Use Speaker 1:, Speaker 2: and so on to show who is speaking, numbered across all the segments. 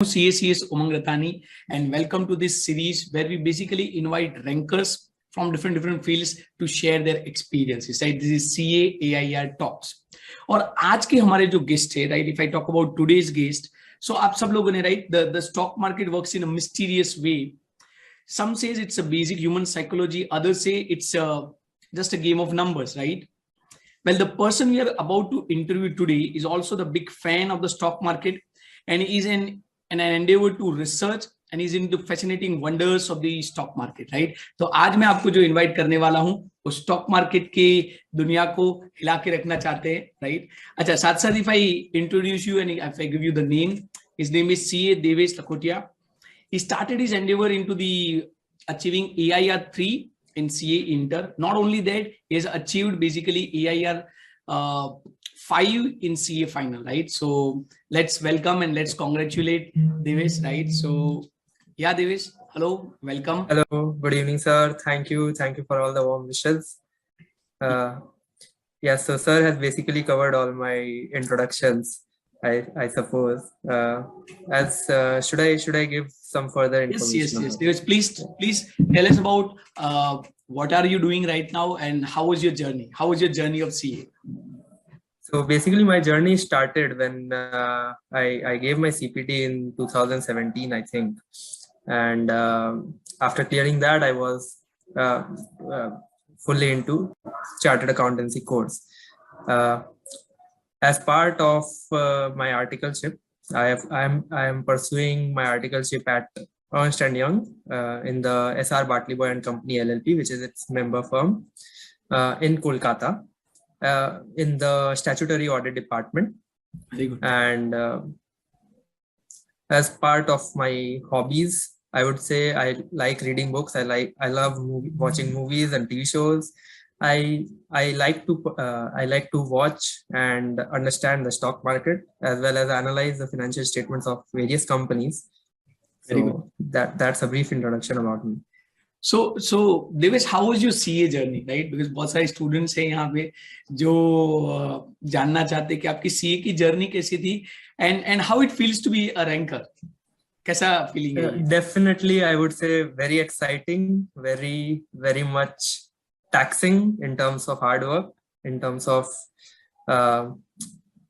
Speaker 1: CACS Umang and welcome to this series where we basically invite rankers from different fields to share their experiences. Right? This is CA AIR Talks. और आज के हमारे जो guest है, right? If I talk about today's guest, so आप सब लोगों ने right, the stock market works in a mysterious way. Some says it's a basic human psychology, others say it's just a game of numbers, right? Well, the person we are about to interview today is also the big fan of the stock market and is an endeavor to research and is into fascinating wonders of the stock market, right? तो आज मैं आपको जो invite करने वाला हूं वो stock market के दुनिया को हिला के रखना चाहते हैं, राइट? अच्छा, साथ साथ if I introduce you and if I give you the name, his name is CA Devesh Lakhotiya. He started his endeavor into the achieving AIR 3 in CA Inter. Not only that, he has achieved basically AIR 5 in CA final, right? So let's welcome and let's congratulate Devesh, right? So yeah, Devesh, hello, welcome.
Speaker 2: Hello, good evening, sir. Thank you for all the warm wishes. Yeah, so sir has basically covered all my introductions, I suppose. Should I give some further information?
Speaker 1: Yes. Devesh, please tell us about what are you doing right now and how was your journey? How was your journey of CA?
Speaker 2: So basically my journey started when I gave my CPT in 2017, I think. And after clearing that, I was fully into chartered accountancy course. As part of my articleship, I am pursuing my articleship at Ernst & Young in the SR Bartley Boy and Company LLP, which is its member firm in Kolkata, in the statutory audit department.
Speaker 1: Very good.
Speaker 2: And as part of my hobbies, I would say I like reading books. I love watching movies and TV shows. I like to watch and understand the stock market as well as analyze the financial statements of various companies.
Speaker 1: Very good.
Speaker 2: That's a brief introduction about me.
Speaker 1: So Devesh, how was your CA journey, right? Because बहुत सारे students हैं यहाँ पे जो जानना चाहते हैं कि आपकी CA की journey कैसी थी and how it feels to be a ranker. कैसा feeling है?
Speaker 2: Definitely, I would say very exciting, very much taxing in terms of hard work, in terms of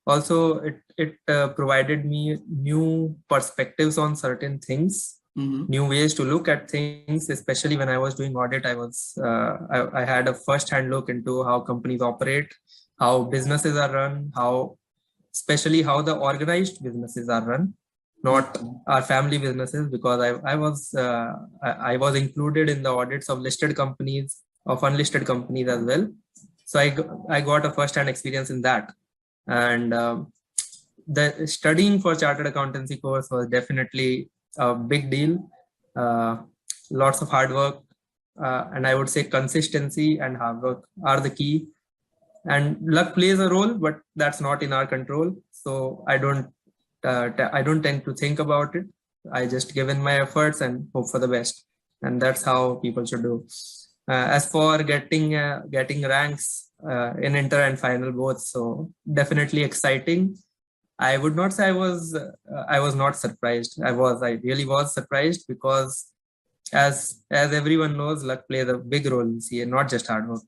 Speaker 2: also it provided me new perspectives on certain things. New ways to look at things, especially when I was doing audit. I had a first-hand look into how companies operate, how businesses are run, especially how the organized businesses are run, not our family businesses, because I was included in the audits of listed companies, of unlisted companies as well. So I got a first-hand experience in that, and the studying for chartered accountancy course was definitely a big deal. Lots of hard work, and I would say consistency and hard work are the key. And luck plays a role, but that's not in our control. So I don't tend to think about it. I just give in my efforts and hope for the best, and that's how people should do. As for getting ranks in inter and final both, so definitely exciting. I would not say I was not surprised. I really was surprised, because as everyone knows, luck plays a big role in CA, not just hard work.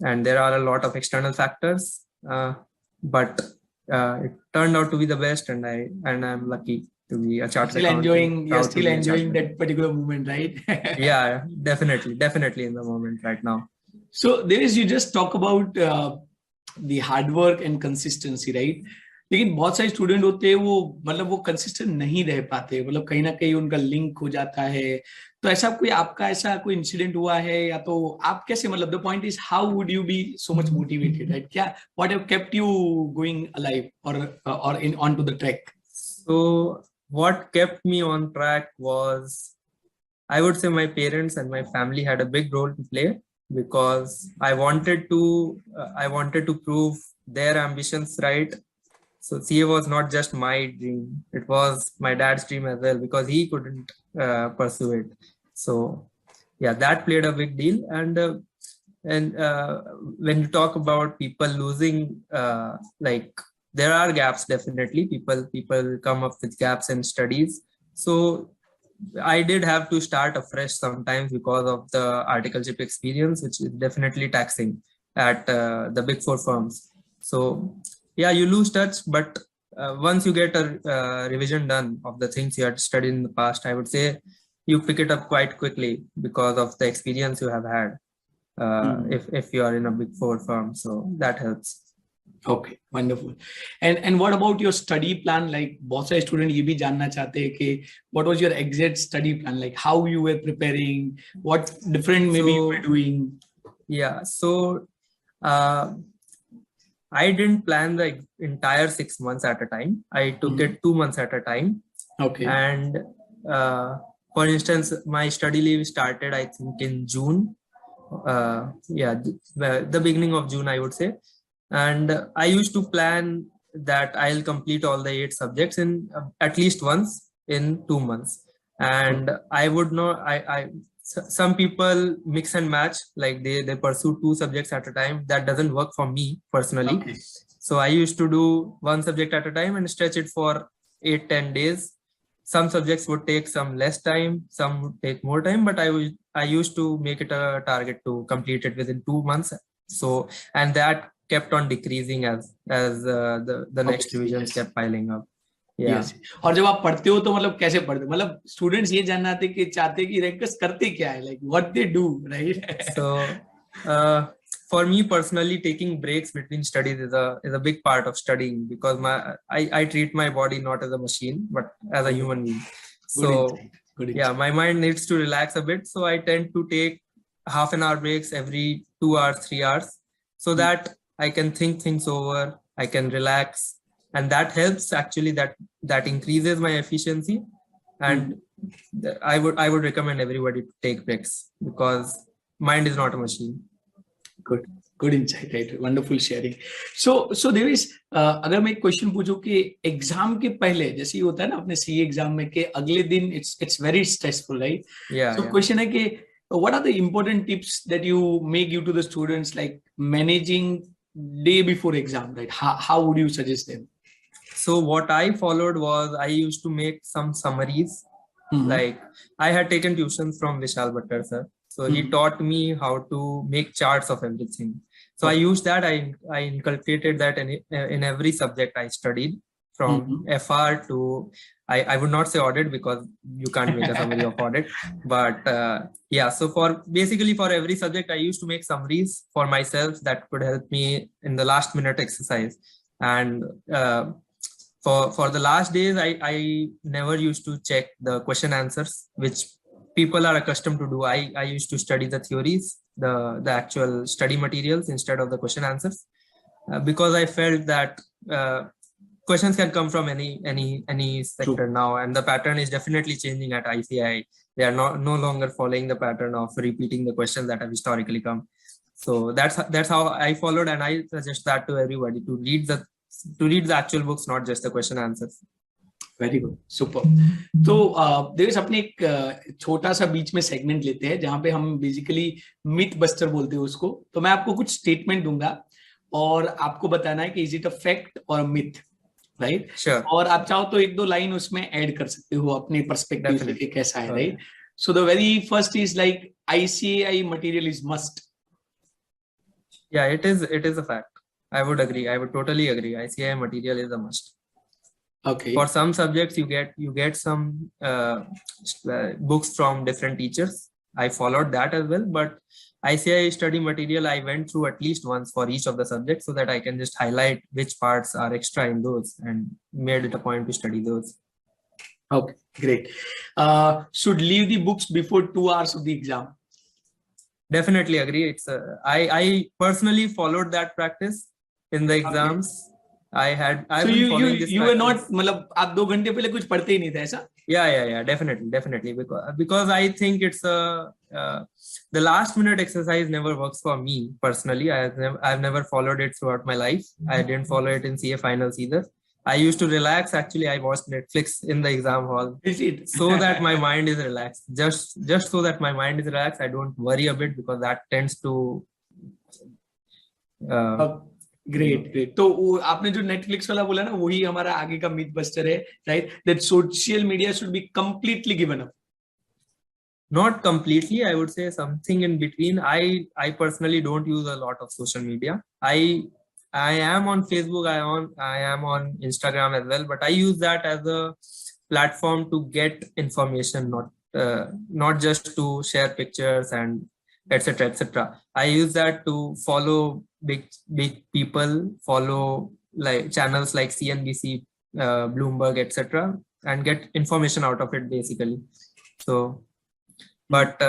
Speaker 2: And there are a lot of external factors, but it turned out to be the best, and I'm lucky to be a chartered accountant.
Speaker 1: You're still enjoying that particular moment, right?
Speaker 2: Yeah, definitely in the moment right now.
Speaker 1: So Devesh, you just talk about the hard work and consistency, right? लेकिन बहुत सारे student होते हैं वो मतलब वो consistent नहीं रह पाते, मतलब कहीं ना कहीं उनका लिंक हो जाता है. तो ऐसा कोई आपका ऐसा कोई इंसिडेंट हुआ है, या तो आप कैसे, मतलब the point is how would you be so much motivated, right? क्या what have kept you going alive और in on to the track?
Speaker 2: So what kept me on track was, I would say, my parents and my family had a big role to play, because I wanted to prove their ambitions right. So CA was not just my dream; it was my dad's dream as well, because he couldn't pursue it. So yeah, that played a big deal. And when you talk about people losing like there are gaps, definitely. People come up with gaps in studies. So I did have to start afresh sometimes because of the articleship experience, which is definitely taxing at the big four firms. So yeah, you lose touch, but once you get a revision done of the things you had studied in the past, I would say you pick it up quite quickly because of the experience you have had. If you are in a big four firm, so that helps.
Speaker 1: Okay, wonderful. And what about your study plan? Like बहुत सारे student ये भी जानना चाहते हैं कि what was your exact study plan? Like how you were preparing, what different maybe you were doing?
Speaker 2: Yeah, so I didn't plan the entire 6 months at a time. I took it 2 months at a time.
Speaker 1: Okay.
Speaker 2: And for instance, my study leave started, I think, in June. The beginning of June, I would say. And I used to plan that I'll complete all the 8 subjects in at least once in 2 months. And I would not, some people mix and match, like they pursue 2 subjects at a time. That doesn't work for me personally. Okay. So I used to do 1 subject at a time and stretch it for 8-10 days. Some subjects would take some less time, some would take more time, but I used to make it a target to complete it within 2 months. So, and that kept on decreasing as the next revisions kept piling up. Yeah.
Speaker 1: Yes. और जब आप पढ़ते हो तो मतलब कैसे पढ़ते हो? मतलब स्टूडेंट्स ये जानना चाहते कि रैंकर्स करते क्या है, like what they do, right?
Speaker 2: So for me personally, taking breaks between studies is a big part of studying, because I treat my body not as a machine but as a human being. So good insight. Yeah, my mind needs to relax a bit, so I tend to take half an hour breaks every 2 hours, 3 hours, so that I can think things over, I can relax, and that helps actually. That increases my efficiency, and I would recommend everybody to take breaks, because mind is not a machine.
Speaker 1: Good insight, right? Wonderful sharing. So Devesh, अगर मैं एक question पूछूं कि exam के पहले जैसे ही होता है ना अपने सीए एग्जाम में कि अगले दिन it's very stressful, right?
Speaker 2: Yeah.
Speaker 1: So question है कि what are the important tips that you may give to the students, like managing day before exam, right? How would you suggest them?
Speaker 2: So what I followed was I used to make some summaries. Like I had taken tuitions from Vishal Bhattar sir. So he taught me how to make charts of everything. So I used that. I inculcated that in every subject I studied, from FR to, I would not say audit, because you can't make a summary of audit. But yeah, so basically for every subject, I used to make summaries for myself that could help me in the last minute exercise. And for the last days, I never used to check the question answers, which people are accustomed to do. I used to study the theories, the actual study materials, instead of the question answers, because I felt that questions can come from any sector now, and the pattern is definitely changing at ICAI. They are no longer following the pattern of repeating the questions that have historically come. So that's how I followed, and I suggest that to everybody, to read the actual books, not just the question answers.
Speaker 1: Very good, super. तो देवेश, अपने एक छोटा सा बीच में segment लेते हैं जहां पे हम बेसिकली मिथ बस्टर बोलते हैं उसको। तो मैं आपको कुछ स्टेटमेंट दूंगा और आपको बताना है कि इज इट अ फैक्ट और मिथ, राइट? और आप चाहो तो एक दो लाइन उसमें ऐड कर सकते हो अपने पर्सपेक्टिव से कि कैसा है, right? So the very first is like ICAI material is must.
Speaker 2: Yeah, it is a fact. I would agree. I would totally agree. ICAI material is a must.
Speaker 1: Okay.
Speaker 2: For some subjects, you get some books from different teachers. I followed that as well, but ICAI study material I went through at least once for each of the subjects, so that I can just highlight which parts are extra in those and made it a point to study those.
Speaker 1: Okay, great. Should leave the books before 2 hours of the exam.
Speaker 2: Definitely agree. I personally followed that practice in the exams. Okay.
Speaker 1: So you were not, मतलब आप 2 घंटे पहले कुछ पढ़ते ही नहीं थे ऐसा?
Speaker 2: Yeah, definitely, because I think it's the last minute exercise never works for me personally. I've never followed it throughout my life. I didn't follow it in CA finals either. I used to relax. Actually, I watched Netflix in the exam hall.
Speaker 1: Is it?
Speaker 2: So that my mind is relaxed. Just so that my mind is relaxed, I don't worry a bit, because that tends to
Speaker 1: great तो आपने जो Netflix वाला बोला ना, वही हमारा आगे का मिथ बस्टर है, right? That social media should be completely given up.
Speaker 2: Not completely, I would say something in between. I personally don't use a lot of social media. I am on Facebook, I am on Instagram as well, but I use that as a platform to get information, not just to share pictures and etc etc. I use that to follow big people, follow like channels like CNBC, Bloomberg, etc., and get information out of it basically. So but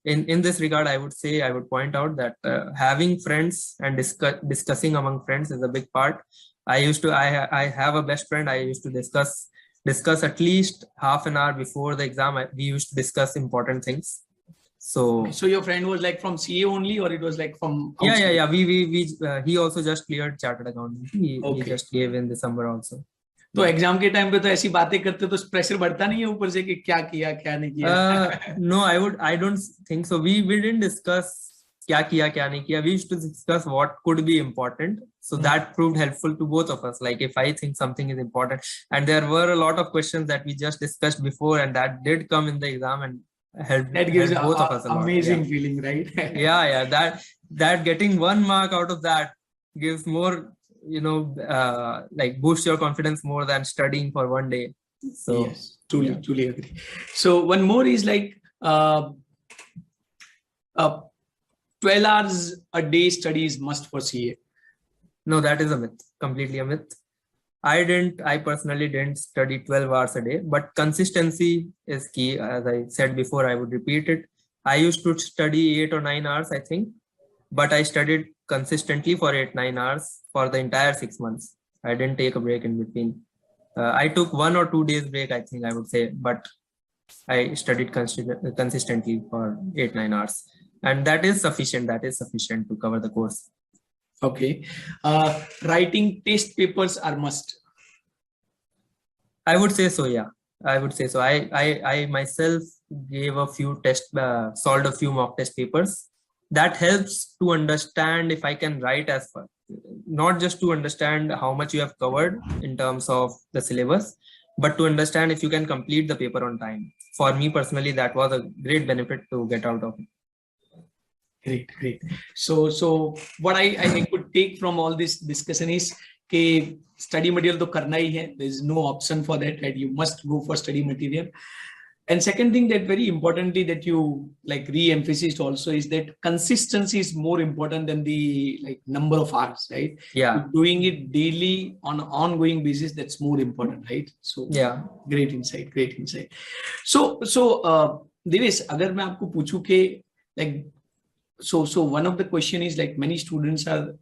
Speaker 2: in this regard, I would point out that having friends and discussing among friends is a big part. I have a best friend. I used to discuss at least half an hour before the exam. We used to discuss important things. So
Speaker 1: your friend was like from CA only, or it was like from outside?
Speaker 2: Yeah. He also just cleared chartered accounting. He just gave in December also.
Speaker 1: तो exam के time पे तो ऐसी बातें करते तो pressure बढ़ता नहीं है ऊपर से कि क्या किया क्या नहीं किया?
Speaker 2: No, I don't think so. We didn't discuss क्या किया क्या नहीं किया. We used to discuss what could be important. So that proved helpful to both of us. Like if I think something is important, and there were a lot of questions that we just discussed before, and that did come in the exam and helped both of us a lot.
Speaker 1: Amazing feeling, right?
Speaker 2: Yeah. That getting 1 mark out of that gives more, like boosts your confidence more than studying for 1 day. So
Speaker 1: yes, truly agree. So one more is like 12 hours a day study is must for CA.
Speaker 2: No, that is a myth, completely a myth. I personally didn't study 12 hours a day, but consistency is key. As I said before, I would repeat it. I used to study 8 or 9 hours, I think, but I studied consistently for 8-9 hours for the entire 6 months. I didn't take a break in between. I took 1 or 2 days break, I think I would say, but I studied consistently for 8-9 hours, and that is sufficient. That is sufficient to cover the course.
Speaker 1: Okay. Writing test papers are must.
Speaker 2: I would say so. Yeah, I would say so. I myself gave a few solved a few mock test papers. That helps to understand if I can write as far, not just to understand how much you have covered in terms of the syllabus, but to understand if you can complete the paper on time. For me personally, that was a great benefit to get out of it.
Speaker 1: Great. So what I could take from all this discussion is कि study material तो करना ही है. There is no option for that, right? You must go for study material. And second thing that very importantly that you like re-emphasized also is that consistency is more important than the like number of hours, right?
Speaker 2: Yeah.
Speaker 1: Doing it daily on an ongoing basis, that's more important, right? So
Speaker 2: yeah,
Speaker 1: great insight. So Devesh, अगर मैं आपको पूछूं कि like so one of the question is like many students are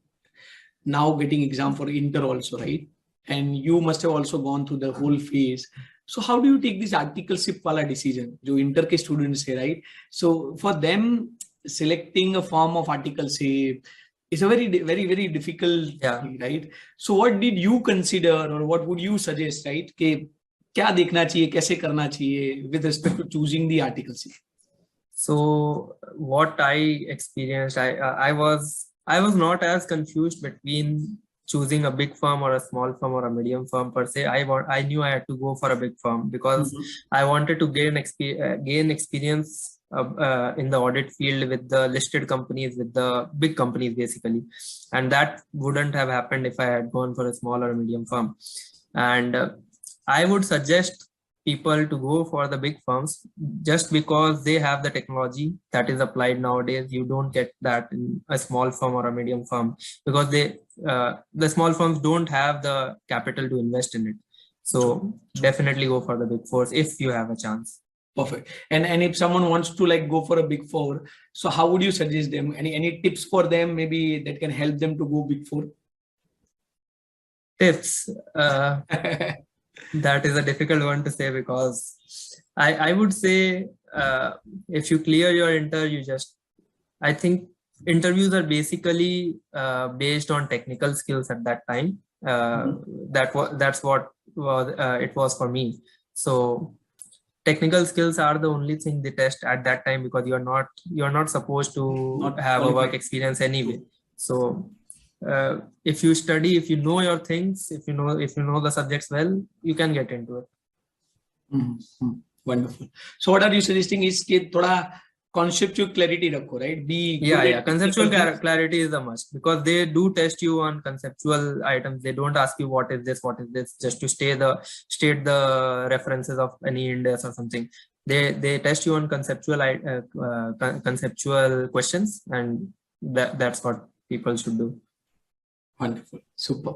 Speaker 1: now getting exam for inter also, right? And you must have also gone through the whole phase. So how do you take this articleship wala decision जो inter के students है, right? So for them selecting a form of articleship is a very difficult thing, right? So what did you consider or what would you suggest, right? कि क्या देखना चाहिए, कैसे करना चाहिए with respect to choosing the articleship?
Speaker 2: So what I experienced, I was not as confused between choosing a big firm or a small firm or a medium firm per se. I knew I had to go for a big firm because I wanted to gain experience in the audit field with the listed companies, with the big companies basically, and that wouldn't have happened if I had gone for a small or a medium firm. And I would suggest people to go for the big firms just because they have the technology that is applied nowadays. You don't get that in a small firm or a medium firm because the small firms don't have the capital to invest in it. So definitely go for the big fours if you have a chance.
Speaker 1: Perfect. And if someone wants to like go for a big four, so how would you suggest them? Any tips for them maybe that can help them to go big four?
Speaker 2: Tips. That is a difficult one to say because I would say if you clear your I think interviews are basically based on technical skills at that time. That's what it was for me. So technical skills are the only thing they test at that time because you're not supposed to have a work experience anyway. So if you study, if you know your things, if you know the subjects well, you can get into it.
Speaker 1: Wonderful. So what are you suggesting is कि थोड़ा conceptual clarity रखो, right? Be good at
Speaker 2: conceptual clarity is a must, because they do test you on conceptual items. They don't ask you what is this, just to state the references of any index or something. They test you on conceptual questions, and that's what people should do.
Speaker 1: Wonderful, super.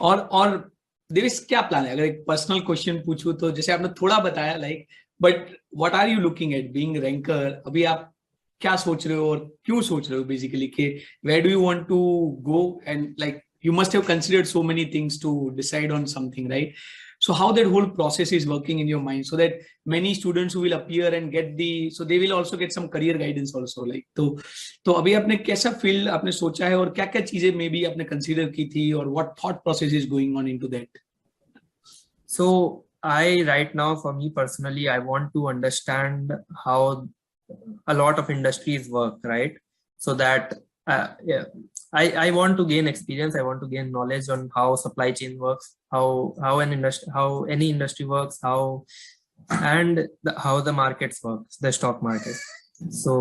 Speaker 1: और देवेश क्या plan है? अगर एक personal question पूछूं तो जैसे आपने थोड़ा बताया like, but what are you looking at being ranker? अभी आप क्या सोच रहे हो और क्यों सोच रहे हो बेसिकली कि where do you want to go? And like you must have considered so many things to decide on something, right? So how that whole process is working in your mind, so that many students who will appear and get so they will also get some career guidance also, like तो अभी आपने कैसा field आपने सोचा है और क्या क्या चीजें मे बी आपने कंसीडर की थी, और what thought process is going on into that?
Speaker 2: So right now, for me personally, I want to understand how a lot of industries work, right? So that I want to gain experience. I want to gain knowledge on how supply chain works, how any industry works, how the markets work, the stock market. So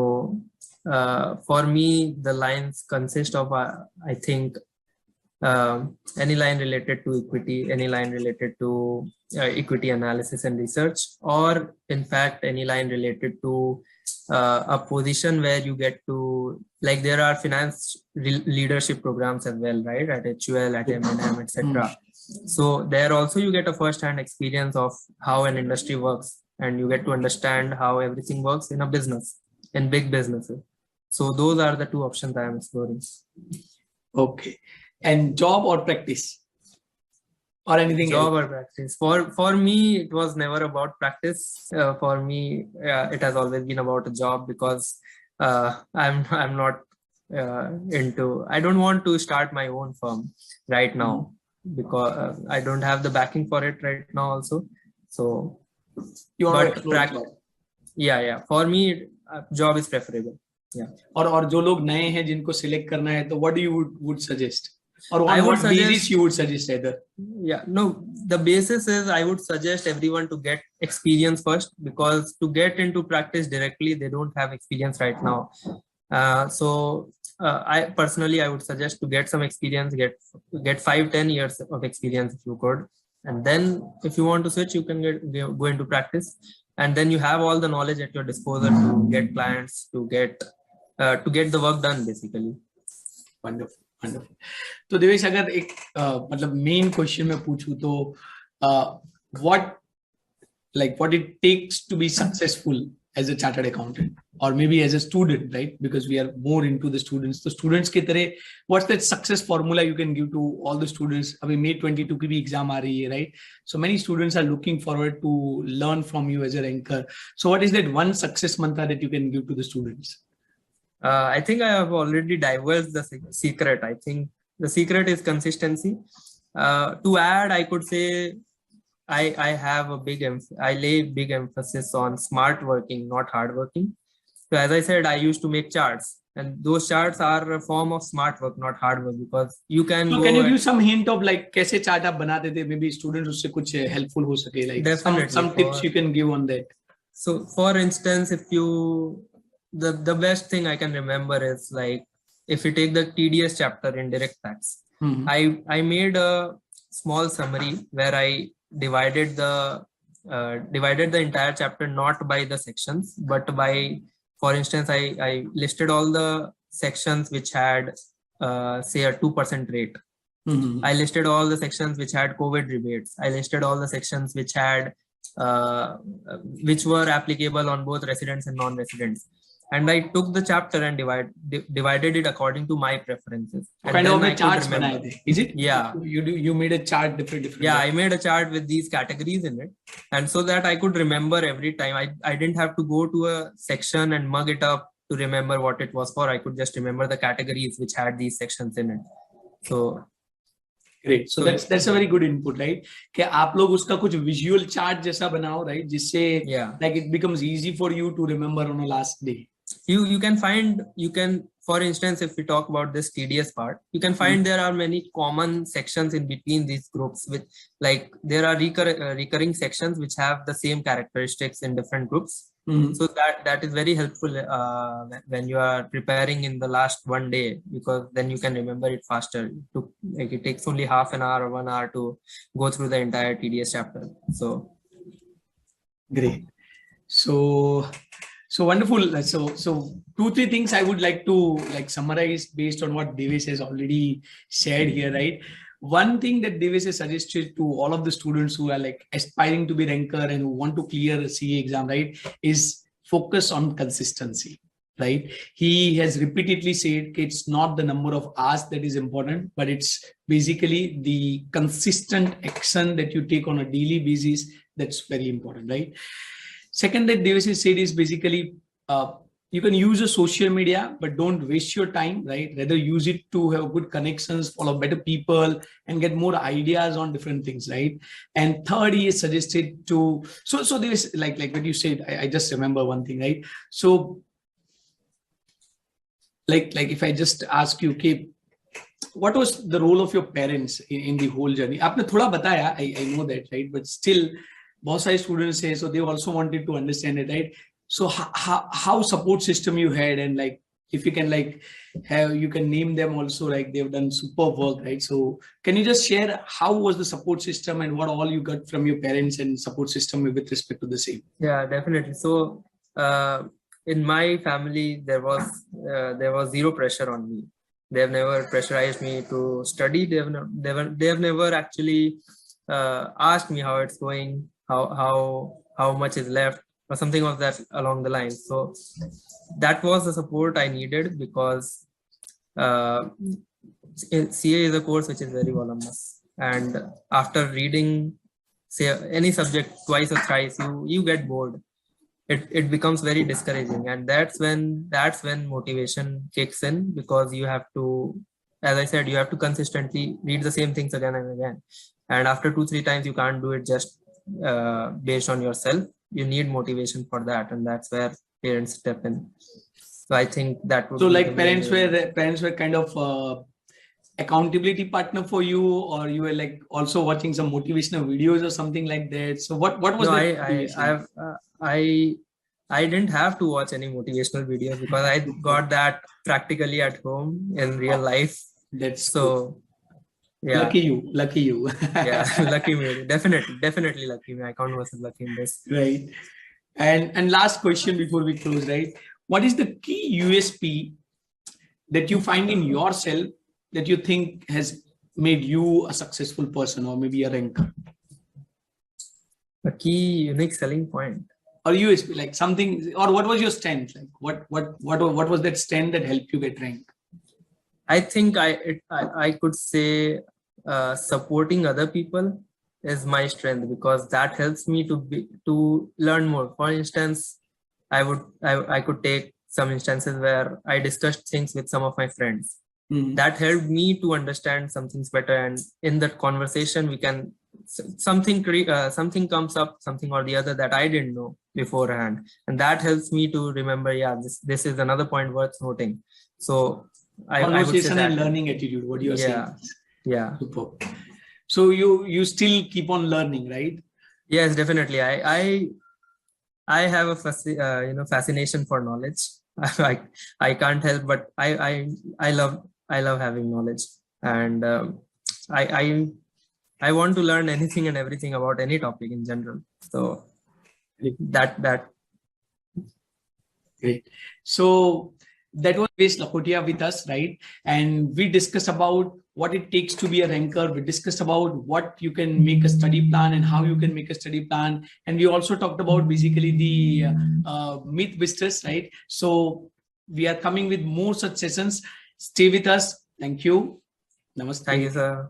Speaker 2: for me, the lines consist of I think any line related to equity, any line related to equity analysis and research, or in fact any line related to a position where you get to, like, there are finance leadership programs as well, right? At HUL, at M&M, etc. So there also you get a first-hand experience of how an industry works, and you get to understand how everything works in a business, in big businesses. So those are the two options I am exploring.
Speaker 1: Okay. And job or practice? Or anything
Speaker 2: job
Speaker 1: else?
Speaker 2: Or practice? For me, it was never about practice. For me, it has always been about a job, because I'm not into, I don't want to start my own firm right now, because I don't have the backing for it right now also. So
Speaker 1: you want to explore job?
Speaker 2: Yeah, for me job is preferable.
Speaker 1: और जो लोग नए हैं जिनको select करना है, तो what do you would suggest? Or what basis you would suggest either?
Speaker 2: The basis is I would suggest everyone to get experience first, because to get into practice directly, they don't have experience right now. So I personally, I would suggest to get some experience, get 5-10 years of experience if you could, and then if you want to switch, you can go into practice, and then you have all the knowledge at your disposal to get clients, to get the work done basically.
Speaker 1: Wonderful. तो देवेश, अगर एक मतलब main question में पूछूं तो what it takes to be successful as a chartered accountant, or maybe as a student, right? Because we are more into the students. तो students के तरह what's that success formula you can give to all the students? अभी May 22 की भी exam आ रही है, right? So many students are looking forward to learn from you as a ranker. So what is that one success mantra that you can give to the students?
Speaker 2: I think I have already divulged the secret. I think the secret is consistency. To add, I could say I have I lay big emphasis on smart working, not hard working. So as I said, I used to make charts, and those charts are a form of smart work, not hard work, because you can.
Speaker 1: So can you give some hint of like कैसे chart आप बनाते थे? Maybe students उससे कुछ helpful हो सके, like some tips you can give on that.
Speaker 2: So for instance, if you the best thing I can remember is, like, if you take the TDS chapter in direct tax, I made a small summary where I divided the entire chapter not by the sections, but by, for instance, I listed all the sections which had say a 2% rate. I listed all the sections which had COVID rebates. I listed all the sections which had which were applicable on both residents and non-residents. And I took the chapter and divided it according to my preferences. And
Speaker 1: kind of charts बनाए थे, is it?
Speaker 2: Yeah.
Speaker 1: You made a chart different.
Speaker 2: Yeah, I made a chart with these categories in it, and so that I could remember every time. I didn't have to go to a section and mug it up to remember what it was for. I could just remember the categories which had these sections in it. So
Speaker 1: great. So that's a very good input, right? कि आप लोग उसका कुछ visual chart जैसा बनाओ, right? जिससे like it becomes easy for you to remember on the last day.
Speaker 2: you can find, for instance, if we talk about this tedious part, you can find there are many common sections in between these groups, with like there are recurring sections which have the same characteristics in different groups. So that is very helpful when you are preparing in the last one day, because then you can remember it faster. It takes only half an hour or 1 hour to go through the entire tedious chapter. So
Speaker 1: great. So wonderful. So 2-3 things I would like to summarize based on what Devesh has already shared here, right? One thing that Devesh has suggested to all of the students who are aspiring to be ranker and who want to clear a CA exam, right, is focus on consistency, right? He has repeatedly said it's not the number of hours that is important, but it's basically the consistent action that you take on a daily basis that's very important, right? Second that Devesh said is basically you can use a social media, but don't waste your time, right? Rather use it to have good connections, follow better people, and get more ideas on different things, right? And third, he is suggested to, so there's like what you said, I just remember one thing, right? So like if I just ask you, okay, what was the role of your parents in the whole journey? आपने थोड़ा बताया, I know that, right? But still, बहुत सारे students say, so they also wanted to understand it, right? So how support system you had, and if you can you can name them also, they've done superb work, right? So can you just share how was the support system and what all you got from your parents and support system with respect to the same?
Speaker 2: Yeah, definitely. So in my family, there was zero pressure on me. They have never pressurized me to study. They have never actually asked me how it's going, how much is left, or something of that along the line. So that was the support I needed, because CA is a course which is very voluminous, and after reading, say, any subject twice or thrice, you get bored. It becomes very discouraging, and that's when motivation kicks in, because you have to, as I said, you have to consistently read the same things again and again, and after 2-3 times you can't do it just based on yourself. You need motivation for that, and that's where parents step in. So I think that would
Speaker 1: parents were kind of accountability partner for you, or you were also watching some motivational videos or something like that? So what was
Speaker 2: I didn't have to watch any motivational videos, because I got that practically at home in real life.
Speaker 1: That's
Speaker 2: so
Speaker 1: good. Yeah. Lucky you.
Speaker 2: Yeah, lucky me. Definitely lucky me. I count myself lucky in this.
Speaker 1: Right. And last question before we close, right? What is the key USP that you find in yourself that you think has made you a successful person, or maybe a ranker?
Speaker 2: A key unique selling point,
Speaker 1: or USP, something, or what was your strength? What was that strength that helped you get rank?
Speaker 2: I think I could say supporting other people is my strength, because that helps me to learn more. For instance, I could take some instances where I discussed things with some of my friends. That helped me to understand some things better, and in that conversation we can something comes up, something or the other that I didn't know beforehand, and that helps me to remember, yeah, this is another point worth noting. So
Speaker 1: conversation and learning attitude, what you are saying.
Speaker 2: Yeah.
Speaker 1: Super. So you still keep on learning, right?
Speaker 2: Yes, definitely. I have a fascination for knowledge. I can't help, but I love having knowledge, and I want to learn anything and everything about any topic in general. So that
Speaker 1: great. So that was Devesh Lakhotiya with us, right? And we discussed about what it takes to be a ranker. We discussed about what you can make a study plan and how you can make a study plan. And we also talked about basically the myth busters, right? So we are coming with more such sessions. Stay with us. Thank you. Namaste.
Speaker 2: Thank you, sir.